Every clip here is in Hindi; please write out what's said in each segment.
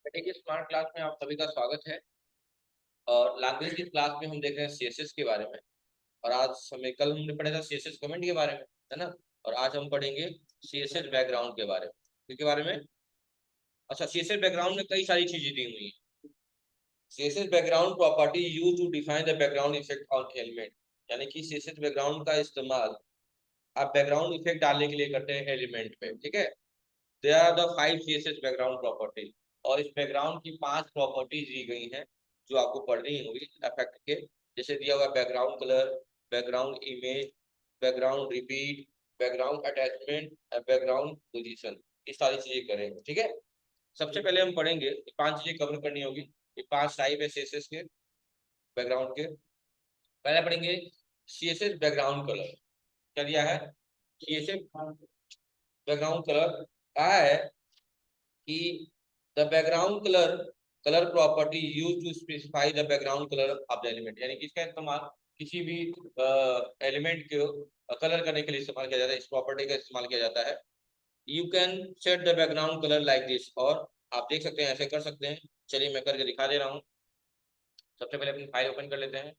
देखिए स्मार्ट क्लास में आप सभी का स्वागत है। और लैंग्वेज की क्लास में हम देख रहे हैं सीएसएस के बारे में। और आज हमें कल हमने पढ़ा था सीएसएस कमेंट के बारे में, है ना। और आज हम पढ़ेंगे सीएसएस बैकग्राउंड के बारे में। किसके बारे में? अच्छा, सीएसएस बैकग्राउंड में कई सारी चीजें दी हुई हैं। CSS background property use to define the background effect on element. यानी कि सीएसएस बैकग्राउंड का इस्तेमाल आप बैकग्राउंड इफेक्ट डालने के लिए करते हैं एलिमेंट पे, ठीक है। They are the 5 CSS background property. और इस बैकग्राउंड की 5 प्रॉपर्टीज दी गई हैं जो आपको पढ़नी होगी इफेक्ट के। जैसे दिया हुआ background colour, background image, background repeat, background attachment, background position. ये सारी चीजें करेंगे, ठीक है। सबसे पहले हम पढ़ेंगे, ये 5 चीजें कवर करनी होगी। ये 5 टाइप है सीएसएस के बैकग्राउंड के। पहले पढ़ेंगे सीएसएस बैकग्राउंड कलर। क्या दिया है? सीएसएस बैकग्राउंड कलर कहा है कि the background colour colour property use to specify the background colour of the element. यानी कि इसका इस्तेमाल किसी भी एलिमेंट को कलर करने के लिए इस्तेमाल किया जाता है। इस प्रॉपर्टी का इस्तेमाल किया जाता है। You can set the background colour like this. और आप देख सकते हैं, ऐसे कर सकते हैं। चलिए मैं करके दिखा दे रहा हूँ। सबसे पहले अपनी फाइल ओपन कर लेते हैं।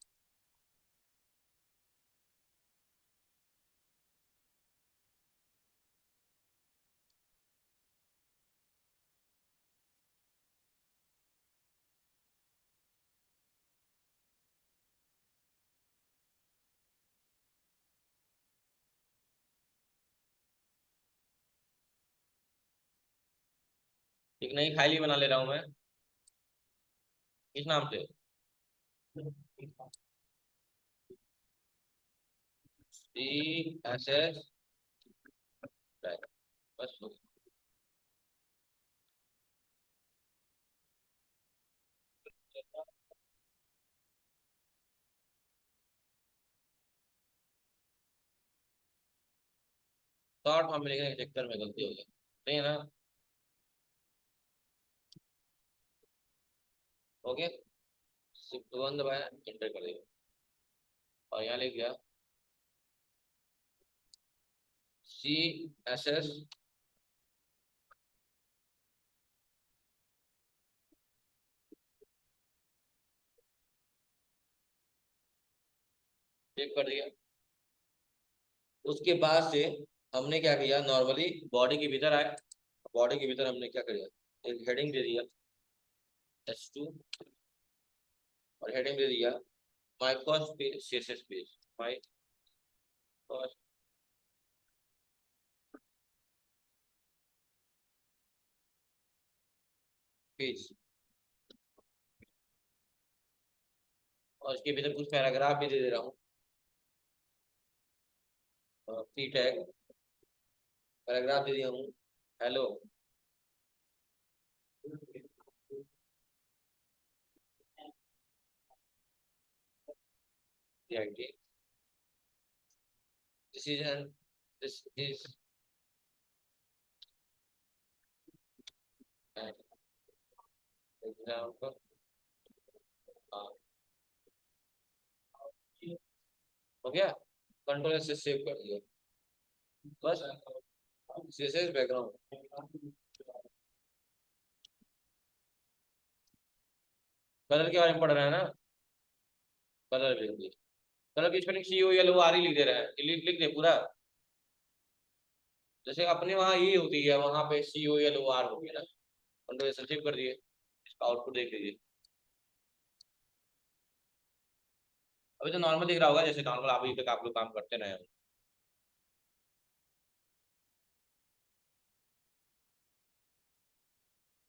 एक नई फाइल ही बना ले रहा हूँ मैं। किस नाम से? C S S. बस शॉर्ट फॉर्म में लिखने के चक्कर में गलती हो गई, सही है ना। ओके, शिफ्ट वन दबाया, एंटर कर दिया और यहाँ लिख गया सी एस एस। चेक कर दिया। उसके बाद से हमने क्या किया, नॉर्मली बॉडी के भीतर आए। बॉडी के भीतर हमने क्या किया, एक हेडिंग दे दिया H2। और हेडिंग दे दिया my first page CSS page, my first page. और इसके भीतर कुछ पैराग्राफ भी दे दे रहा हूँ। पी टैग पैराग्राफ दे दिया हूँ, hello. This is this is an example. हो गया, कंट्रोल से सेव कर दिया। बस सीएसएस बैकग्राउंड। कलर के बारे में पढ़ रहे हैं ना। कलर भी, कलर की spelling C O L O R ही लिख दे रहा है, लिख लिख दे पूरा। जैसे अपने वहाँ ये होती है, वहां पे सी ओ एल ओ आर हो गया ना। कंट्रोल सेव कर दिए। इसका आउटपुट देख लीजिए। अभी तो नॉर्मल दिख रहा होगा, जैसे नॉर्मल अभी तक आप लोग काम करते रहे हो।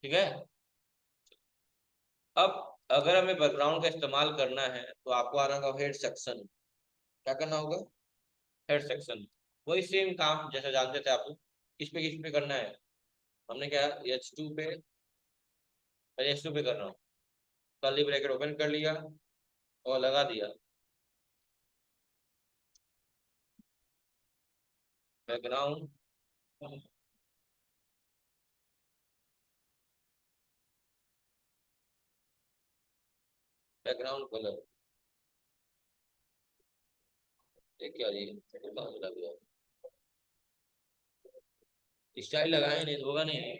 ठीक है। अब अगर हमें बैकग्राउंड का इस्तेमाल करना है तो आपको आना होगा हेड सेक्शन। क्या करना होगा? Head section. वही सेम काम जैसे जानते थे आप लोग। किस पे करना है? हमने क्या H2 पे, पहले H2 पे कर रहा हूँ। कर्ली ब्रैकेट ओपन कर लिया और लगा दिया बैकग्राउंड। बैकग्राउंड कलर क्या जी, लगा दिया। स्टाइल लगाए नहीं तो होगा नहीं।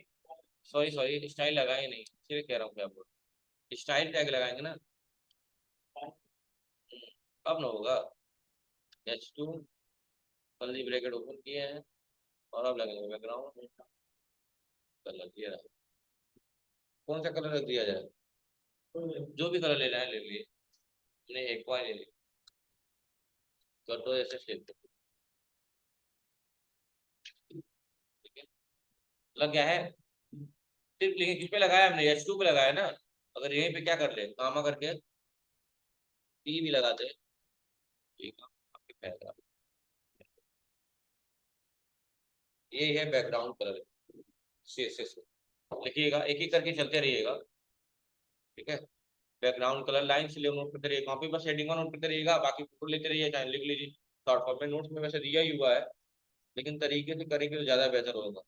सॉरी सॉरी, स्टाइल लगाए नहीं, इसलिए कह रहा हूँ, क्या बोल, स्टाइल टैग लगाएंगे ना। अब ना होगा। H2 कर्ली ब्रैकेट ओपन किए हैं, और अब लगेंगे बैकग्राउंड कलर दिया। कौन सा कलर रख दिया जाए? जो भी कलर लेना है ले लिए, नहीं एक बार ले लिए, कर दो ऐसे शेप। ठीक है, लग गया है। सिर्फ लेकिन किस पे लगाया हमने? H2 पे लगाया ना। अगर यहीं पे क्या कर ले, कामा करके P भी लगाते। ठीक है, आपके पैर, ये है बैकग्राउंड कलर। CSS लिखिएगा, एक एक करके चलते रहिएगा। ठीक है, बैकग्राउंड कलर लाइन से ले नोट करते रहिए, कॉपी पर हेडिंग नोट करते रहिएगा, बाकी फोटो लेते रहिए, चाहे लिख लीजिए। शॉर्ट फॉर्म में नोट्स में वैसे दिया ही हुआ है, लेकिन तरीके से करेंगे तो ज्यादा बेहतर होगा।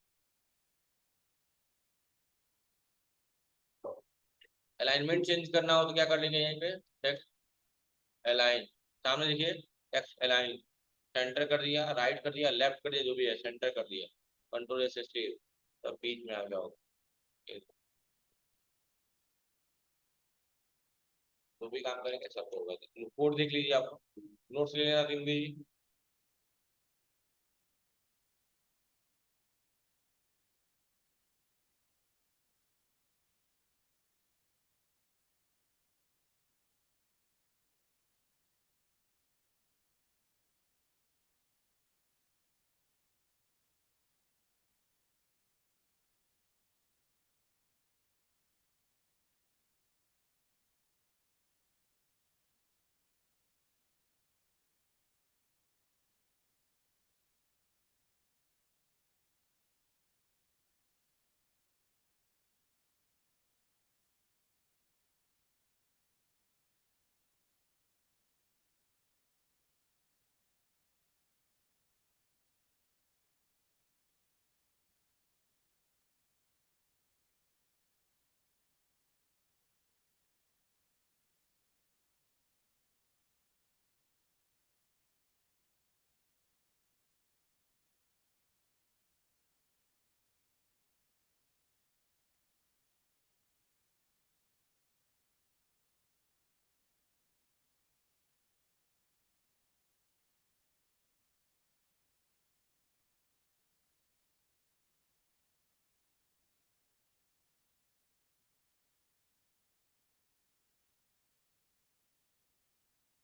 अलाइनमेंट चेंज करना हो तो क्या कर लेंगे, यहीं पे टेक्स्ट अलाइन, सामने देखिए टेक्स्ट अलाइन, सेंटर कर दिया, राइट कर दिया, लेफ्ट कर दिया, जो भी है सेंटर कर दिया, कंट्रोल एस सेव, तब बीच में आ गया होगा। जो भी काम करेंगे सब होगा। कोड देख लीजिए, आप नोट्स ले लेना दिन भी।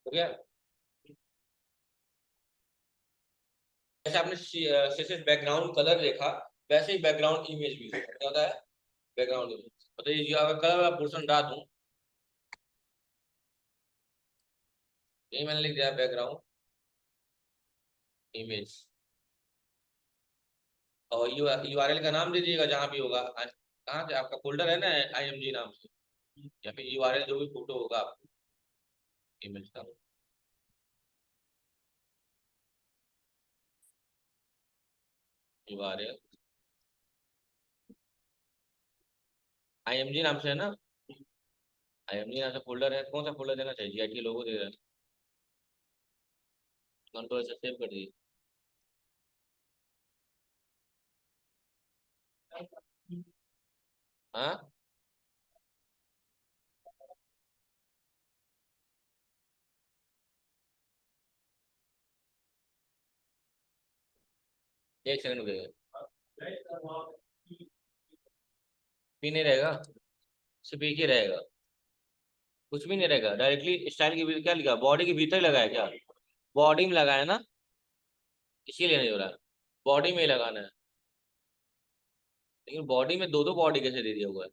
हो गया। जैसे आपने सीएसएस बैकग्राउंड कलर देखा, वैसे ही बैकग्राउंड इमेज भी होता है। क्या होता है? बैकग्राउंड इमेज, बताइए ये अगर कलर वाला पोर्शन डाल दूं, यही मैंने लिख दिया बैकग्राउंड इमेज, और यूआरएल का नाम दे दीजिएगा जहां भी होगा, कहाँ से आपका फोल्डर है ना, IMG नाम से, या फिर यूआरएल जो भी फोटो होगा आपको इमेज का, यूआरएल IMG नाम से है ना। IMG नाम से फोल्डर है, कौन सा फोल्डर देना चाहिए? GIT लोगो दे रहा है, कंट्रोल से सेव कर दीजिए। हाँ, एक सेकंड रुकिएगा। भी नहीं रहेगा, सिर्फ एक ही रहेगा, कुछ भी नहीं रहेगा। डायरेक्टली स्टाइल के भीतर क्या लिखा, बॉडी के भीतर लगाया क्या? बॉडी में लगाया ना, इसीलिए नहीं हो रहा है। बॉडी में ही लगाना है, लेकिन बॉडी में दो दो बॉडी कैसे दे दिया हुआ है?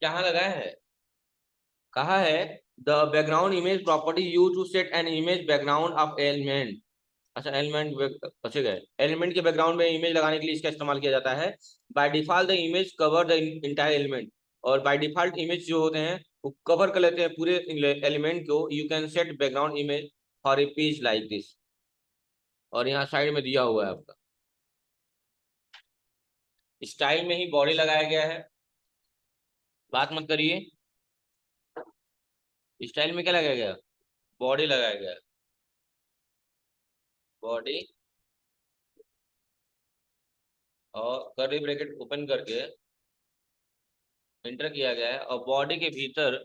कहाँ लगाया है? कहा है the background image property use to set an image background of element. अच्छा, एलिमेंट बचे गए, एलिमेंट के बैकग्राउंड में इमेज लगाने के लिए इसका इस्तेमाल किया जाता है। Bye default the image cover the entire element, और बाय डिफॉल्ट इमेज जो होते हैं वो कवर कर लेते हैं पूरे एलिमेंट को। You can set background image for a page like this, और यहाँ साइड में दिया हुआ है आपका। स्टाइल में ही बॉडी लगाया गया है, बात मत करिए। स्टाइल में क्या लगाया गया? बॉडी लगाया गया, बॉडी, और कर्ली ब्रैकेट ओपन करके एंटर किया गया है, और बॉडी के भीतर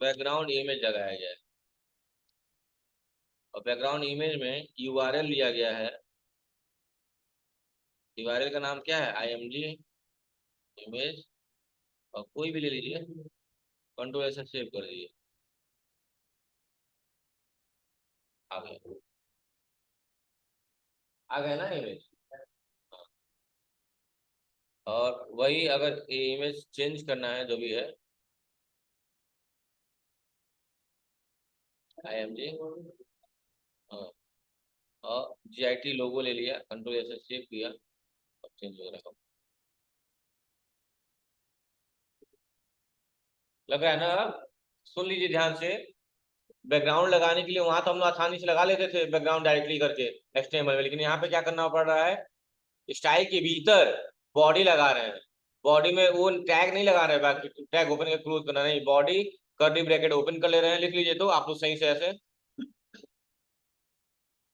बैकग्राउंड इमेज लगाया गया है, और बैकग्राउंड इमेज में यूआरएल लिया गया है। यूआरएल का नाम क्या है? IMG इमेज, और कोई भी ले लीजिए, कंट्रोल ऐसे सेव कर दीजिए, आ गया, आ गया ना इमेज। और वही अगर ये इमेज चेंज करना है जो भी है, IMG, हाँ, और GIT लोगो ले लिया, कंट्रोल ऐसे सेव किया, अब चेंज हो रहा है, लग रहा है ना? सुन लीजिए ध्यान से। बैकग्राउंड लगाने के लिए वहां तो हम लोग आसानी से लगा लेते थे बैकग्राउंड डायरेक्टली करके HTML में, लेकिन यहाँ पे क्या करना पड़ रहा है? स्टाइल के भीतर बॉडी लगा रहे हैं, बॉडी में वो टैग नहीं लगा रहे हैं, बाकी टैग ओपन कर क्लोज करना नहीं, बॉडी कर्ली ब्रैकेट ओपन कर ले रहे हैं। लिख लीजिए तो आप लोग सही से ऐसे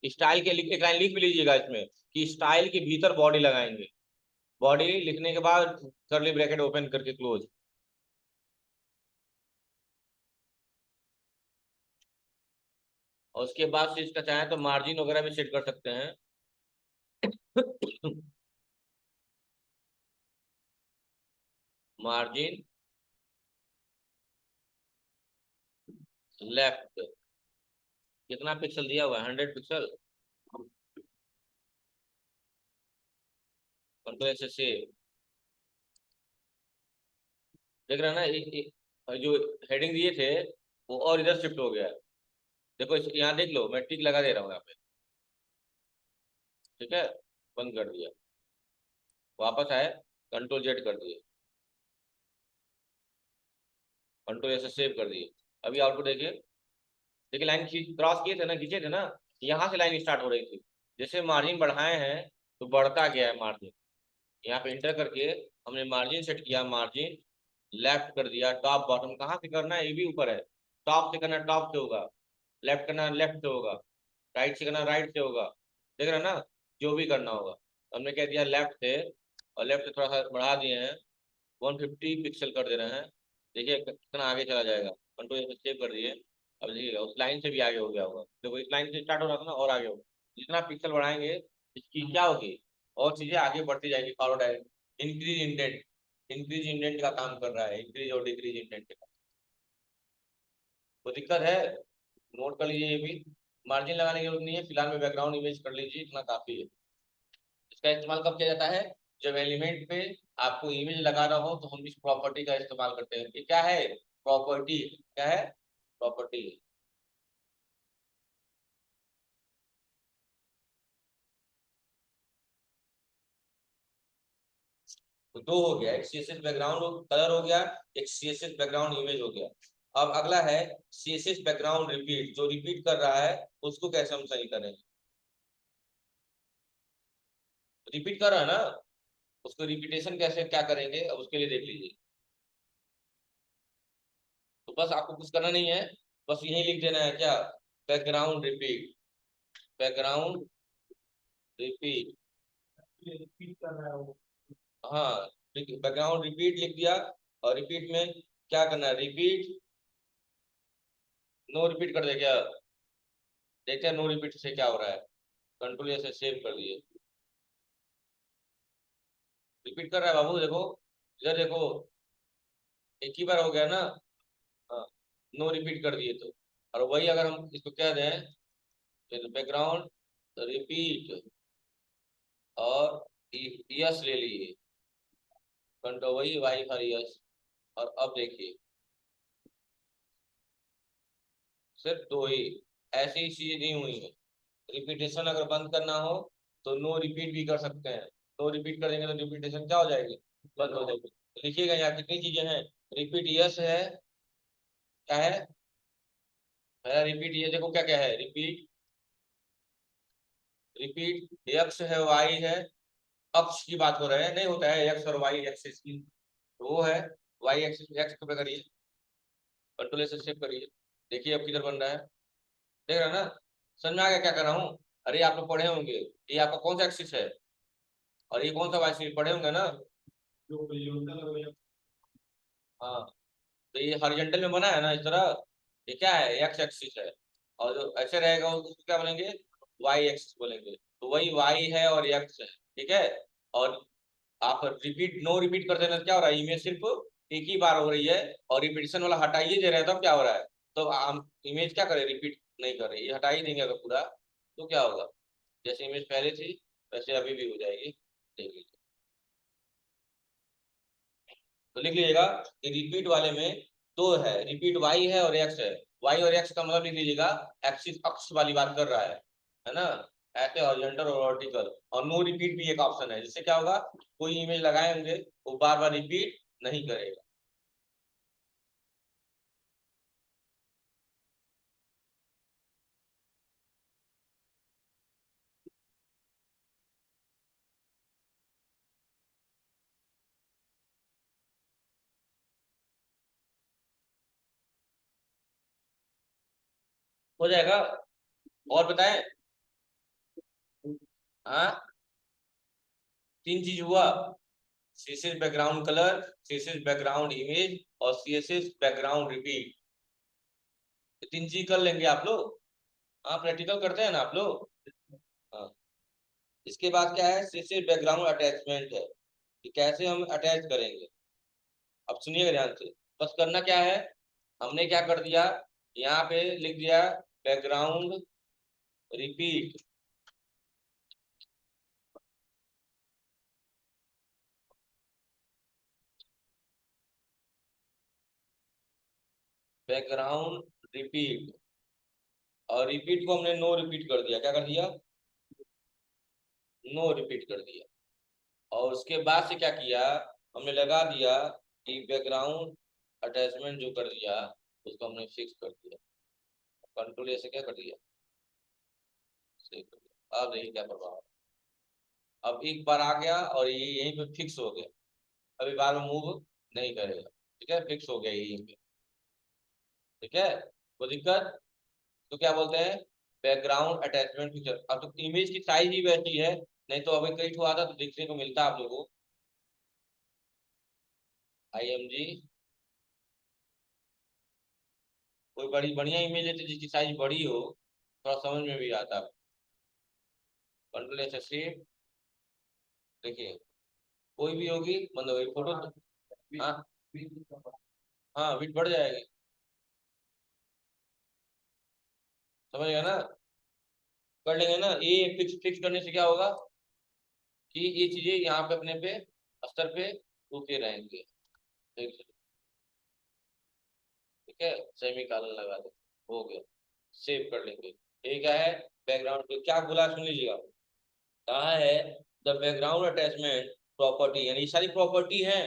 स्टाइल के एक लाइन लिख भी लीजिएगा इसमें कि स्टाइल के भीतर बॉडी लगाएंगे, बॉडी लिखने के बाद कर्ली ब्रैकेट ओपन करके क्लोज। और उसके बाद से इसका चाहे तो मार्जिन वगैरह भी सेट कर सकते हैं। मार्जिन लेफ्ट, कितना पिक्सल दिया हुआ है? 100 पिक्सल। कंट्रोल ऐसे सेव, देख रहे हैं ना? जो हेडिंग दिए थे वो और इधर शिफ्ट हो गया है। देखो यहाँ देख लो, मैं टिक लगा दे रहा हूँ यहाँ पे, ठीक है, बंद कर दिया, वापस आए, कंट्रोल Z कर दिए, कंट्रोल ऐसे सेव कर दिए। अभी आउटपुट देखिए, देखिए लाइन क्रॉस किए थे ना, खींचे थे ना, यहाँ से लाइन स्टार्ट हो रही थी, जैसे मार्जिन बढ़ाए हैं तो बढ़ता गया है मार्जिन। यहाँ पे इंटर करके हमने मार्जिन सेट किया, मार्जिन लेफ्ट कर दिया, टॉप बॉटम कहाँ से करना है? ये भी ऊपर है, टॉप से करना टॉप से होगा, लेफ्ट करना लेफ्ट से होगा, राइट से करना राइट से होगा, देख रहे हैं ना? जो भी करना होगा हमने कह दिया लेफ्ट से, और लेफ्ट से थोड़ा सा बढ़ा दिए हैं, 150 पिक्सल कर दे रहे हैं। देखिए कितना आगे चला जाएगा, कंट्रोल से सेव कर दिए। अब देखिएगा उस लाइन से भी आगे हो गया होगा, देखो इस लाइन से स्टार्ट हो रहा था ना, और आगे होगा। जितना पिक्सल बढ़ाएंगे इसकी क्या होगी, और चीजें आगे बढ़ती जाएगी, forward direct. Increase indent, increase indent का काम कर रहा है, इंक्रीज और डिक्रीज इंडेंट का। कोई दिक्कत है? नोट कर लीजिए ये भी। मार्जिन लगाने की जरूरत नहीं है, फिलहाल में बैकग्राउंड इमेज कर लीजिए, इतना काफी है। इसका इस्तेमाल कब किया जाता है? जब एलिमेंट पे आपको इमेज लगाना हो तो हम इस प्रॉपर्टी का इस्तेमाल करते हैं। ये क्या है? प्रॉपर्टी। क्या है? प्रॉपर्टी। तो दो हो गया, एक CSS बैकग्राउंड कलर हो गया, एक CSS बैकग्राउंड इमेज हो गया। अब अगला है CSS बैकग्राउंड रिपीट, जो रिपीट कर रहा है उसको कैसे हम सही करें? रिपीट कर रहा है ना, उसको रिपीटेशन कैसे क्या करेंगे, अब उसके लिए देख लीजिए। तो बस आपको कुछ करना नहीं है, बस यही लिख देना है, क्या? Background repeat, background repeat, repeat कर रहा है वो। हाँ, बैकग्राउंड रिपीट लिख दिया, और रिपीट में क्या करना है? रिपीट, नो रिपीट कर दे क्या? देखते हैं नो रिपीट से क्या हो रहा है। कंट्रोल से सेव कर दिए, रिपीट कर रहा है बाबू, देखो इधर देखो, एक ही बार हो गया ना। हाँ, नो रिपीट कर दिए तो। और वही अगर हम इसको कह दें बैकग्राउंड रिपीट, और यस ले लिए, कंट्रोल वही वाई फॉर यस। और अब देखिए सिर्फ दो ही ऐसी ही चीजें दी हुई है। रिपीटेशन अगर बंद करना हो तो नो रिपीट भी कर सकते हैं, नो रिपीट कर देंगे तो रिपीटेशन क्या हो जाएगी? बंद हो जाएगी। तो लिखिएगा यहाँ कितनी चीजें हैं। रिपीट यस है, क्या है? पहला रिपीट, ये देखो क्या क्या है, रिपीट, रिपीट एक्स है, वाई है, अक्ष की बात हो रहे हैं, नहीं होता है एक्स और वाई एक्सिस की, तो वो है वाई एक्सिस। एक्स पे करिए, कंट्रोल से सेव करिए, देखिए अब किधर बन रहा है, देख रहे हैं ना? समझ में आ गया क्या कर रहा हूँ? अरे आप लोग पढ़े होंगे, ये आपका कौन सा एक्सिस है और ये कौन सा वाई एक्सिस, पढ़े होंगे ना? हाँ, तो ये हॉरिजॉन्टल में बना है ना इस तरह, ये क्या है, एक्स एक्सिस है। और जो ऐसे रहेगा उसको क्या बोलेंगे, वाई एक्सिस बोलेंगे। तो वही वाई है और एक्स है, ठीक है। और आप रिपीट, नो रिपीट कर देना, क्या हो रहा है, इमेज सिर्फ एक ही बार हो रही है, और रिपीटिशन वाला हटाइए दे रहे हैं, तब क्या हो रहा है, तो हम इमेज क्या करें, रिपीट नहीं कर रही, ये हटा ही देंगे अगर पूरा, तो क्या होगा, जैसे इमेज पहले थी वैसे अभी भी हो जाएगी, देख लीजिए। तो लिख लीजिएगा कि रिपीट वाले में दो है, रिपीट वाई है और एक्स है। वाई और एक्स का मतलब लिख लीजिएगा, एक्सिस अक्ष वाली बात कर रहा है ना? ऐसे हॉरिजॉन्टल और वर्टिकल, और नो रिपीट भी एक ऑप्शन है, जिससे क्या होगा, कोई इमेज लगाए होंगे वो बार बार रिपीट नहीं करेगा। हो जाएगा। और बताएं? हाँ, तीन चीज हुआ, CSS background colour, CSS background image और सीएसएस बैकग्राउंड रिपीट, तीन चीज कर लेंगे आप लोग। हाँ, प्रैक्टिकल करते हैं ना आप लोग। हाँ, इसके बाद क्या है, सीएसएस बैकग्राउंड अटैचमेंट है, कि कैसे हम अटैच करेंगे। अब सुनिएगा ध्यान से, बस करना क्या है, हमने क्या कर दिया, यहाँ पे लिख दिया बैकग्राउंड रिपीट। बैकग्राउंड रिपीट, और रिपीट को हमने नो रिपीट कर दिया, क्या कर दिया, नो रिपीट कर दिया। और उसके बाद से क्या किया, हमने लगा दिया कि बैकग्राउंड अटैचमेंट जो कर दिया उसको हमने फिक्स कर दिया, कंट्रोल ऐसे क्या कर दिया, सेव कर दिया। अब देखिए क्या प्रभाव, अब एक बार आ गया और ये यहीं पे फिक्स हो गया, अभी बार में मूव नहीं करेगा, ठीक है, फिक्स हो गया यहीं पे, ठीक है। कोई दिक्कत? तो क्या बोलते हैं, बैकग्राउंड अटैचमेंट फीचर। अब तो इमेज की साइज ही वैसी है, नहीं तो अभी कई ठो आता तो देखने को मिलता आप लोगों को, IMG, कोई बड़ी बढ़िया इमेज लेते जिसकी साइज बड़ी हो, थोड़ा समझ में भी आता। कंट्रोल ऐसे सेव, देखिए कोई भी होगी, मतलब वही फोटो। हाँ, हाँ विड्थ बढ़ जाएगी, समझ गया ना? कर लेंगे ना, ये फिक्स फिक्स करने से क्या होगा कि ये चीजें यहाँ पे अपने पे स्तर पे रुके रहेंगे, ठीक है। सेमी कॉलन लगा दे, हो गया, सेव कर लेंगे। ये क्या है, बैकग्राउंड पे क्या बोला सुन लीजिएगा, कहा है द बैकग्राउंड अटैचमेंट प्रॉपर्टी, यानी सारी प्रॉपर्टी है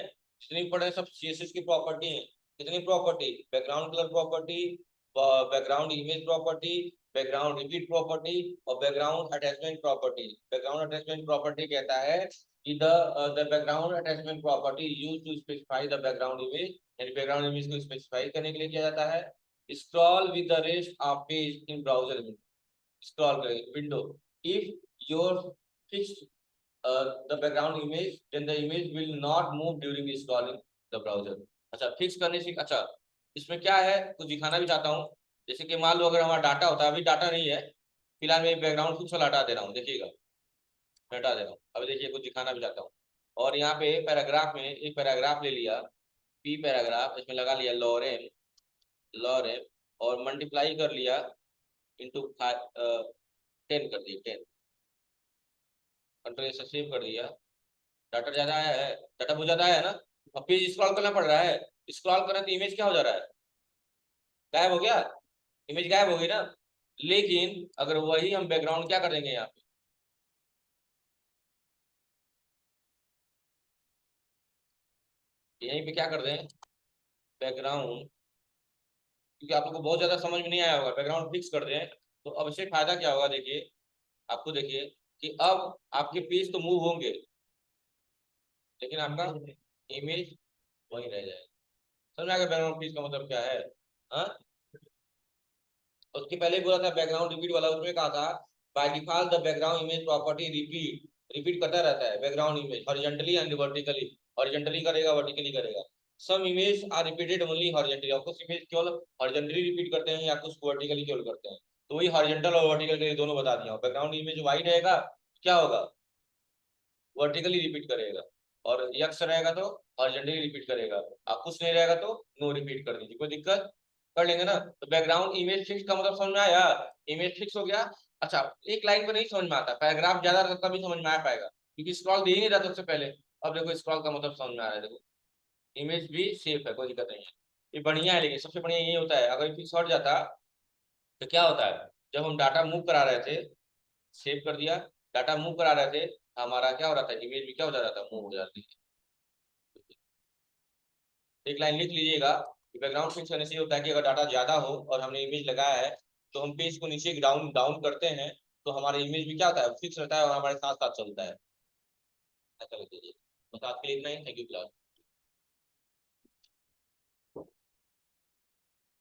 जितनी पढ़े सब सीएसएस की प्रॉपर्टी है। कितनी property, background colour property, background image property, background repeat property और background attachment property. Background attachment property कहता है कि the background attachment property use to specify the background image, यानी बैकग्राउंड इमेज को स्पेसिफाई करने के लिए किया जाता है। Scroll with the rest of page in browser, scroll करें window, if your fixed the background image, then the image will not move during scrolling the browser। अच्छा, फिक्स करने से, अच्छा इसमें क्या है कुछ दिखाना भी चाहता हूँ। जैसे कि मान लो अगर हमारा डाटा होता है, अभी डाटा नहीं है फिलहाल, मैं बैकग्राउंड फिक्स वाला हटा दे रहा हूँ, देखिएगा मैं हटा दे रहा हूँ, अभी देखिए कुछ दिखाना भी चाहता हूँ। और यहाँ पे पैराग्राफ में एक पैराग्राफ ले लिया, पी पैराग्राफ, इसमें लगा लिया लॉरेम, लॉरेम, और मल्टीप्लाई कर लिया इंटू 10 कर दिया, 10, कंट्रोल से सेव कर दिया। डाटा ज्यादा आया है, डाटा बहुत ज्यादा आया है ना, अब पेज स्क्रॉल करना पड़ रहा है, स्क्रॉल करें तो इमेज क्या हो जा रहा है, गायब हो गया, इमेज गायब हो गई ना। लेकिन अगर वही हम बैकग्राउंड क्या कर देंगे यहाँ पे, यहीं पे क्या कर दें बैकग्राउंड, क्योंकि आप लोग को बहुत ज्यादा समझ में नहीं आया होगा, बैकग्राउंड फिक्स कर दें तो अब इससे फायदा क्या होगा, देखिए आपको, देखिए कि अब आपके पेज तो मूव होंगे, लेकिन आपका इमेज वही रह जाएगा। समझ में आ गया बैकग्राउंड पीस का मतलब क्या है? हाँ, उसके पहले बोला था बैकग्राउंड रिपीट वाला, उसमें कहा था by default the background image property repeat repeat करता रहता है background image horizontally and vertically. Horizontally करेगा, वर्टिकली करेगा। Some image are repeated only horizontally, और कुछ इमेज केवल हॉरिजॉन्टली रिपीट करते हैं या कुछ वर्टिकली केवल करते हैं। तो वही हॉरिजॉन्टल और वर्टिकल के दोनों बता दिया। बैकग्राउंड इमेज वाई रहेगा क्या होगा? वर्टिकली रिपीट करेगा। और यक्स रहेगा तो हॉरिजॉन्टली रिपीट करेगा। आप कुछ नहीं रहेगा तो नो रिपीट कर दीजिए, कोई दिक्कत? कर लेंगे ना। तो बैकग्राउंड इमेज फिक्स का मतलब समझ में आया? इमेज फिक्स हो गया। अच्छा, एक लाइन पर नहीं समझ में आता, पैराग्राफ ज्यादा रहता तभी समझ में आ पाएगा, क्योंकि स्क्रॉल दे ही नहीं रहा सबसे पहले। अब देखो स्क्रॉल का मतलब समझ में आ रहा है, देखो इमेज भी सेफ है, कोई दिक्कत नहीं है। ये बढ़िया है, लेकिन सबसे बढ़िया ये होता है अगर फिक्स हट जाता तो क्या होता है, जब हम डाटा मूव करा रहे थे, सेव कर दिया, डाटा मूव करा रहे थे, हमारा क्या हो रहा था, इमेज भी क्या हो जा रहा था, मूव हो जाती है। एक लाइन लिख लीजिएगा कि बैकग्राउंड फिक्स करने से ये होता है कि अगर डाटा ज्यादा हो और हमने इमेज लगाया है, तो हम पेज को नीचे डाउन डाउन करते हैं, तो हमारा इमेज भी क्या होता है, फिक्स रहता है और हमारे साथ साथ चलता है। ऐसा लिख दीजिए। तो आज के लिए इतना ही। Thank you class.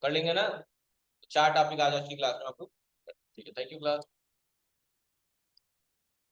कर लेंगे ना? 4 टॉपिक आज की क्लास में आपको। ठीक है, थैंक यू क्लास।